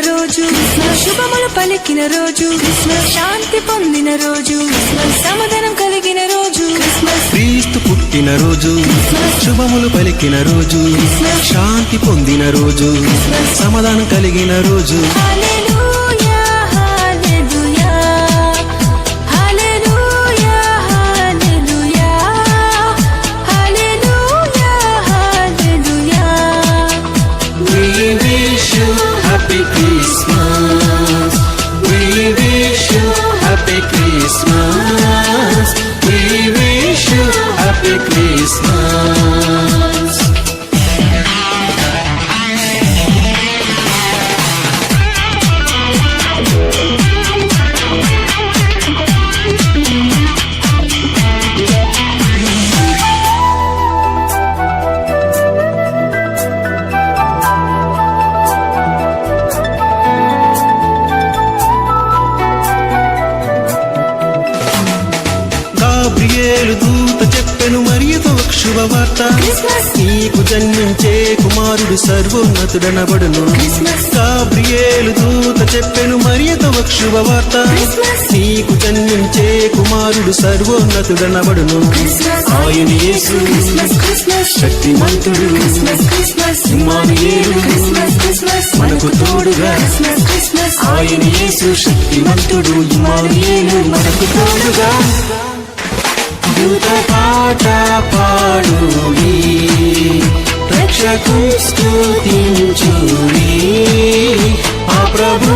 రోజు, శుభములు పలికిన రోజు, శాంతి పొందిన రోజు, సమాధానం కలిగిన రోజు, క్రీస్తు పుట్టిన రోజు, శుభములు పలికిన రోజు, శాంతి పొందిన రోజు, సమాధానం కలిగిన రోజు. హల్లెలూయా హల్లెలూయా హల్లెలూయా హల్లెలూయా హల్లెలూయా హల్లెలూయా. We wish you happy Christmas. We wish you happy Christmas. We wish you happy Christmas. Gabriel దూత చెప్పెను మరియతో ఒక శుభవార్త, నీకు జన్మించే కుమారుడు సర్వోన్నతుడనబడును. గాబ్రియేలు దూత చెప్పెను మరియతో ఒక శుభవార్త, నీకు జన్మించే కుమారుడు సర్వోన్నతుడనబడును. ఆయన యేసు శక్తిమంతుడు, ఇమ్మానుయేలు మనకు తోడుగా. ఆయన యేసు శక్తిమంతుడు, ఇమ్మానుయేలు మనకు తోడుగా. దూత పాట పాడుడి, రక్షకు స్తుతించుడి, ఆ ప్రభు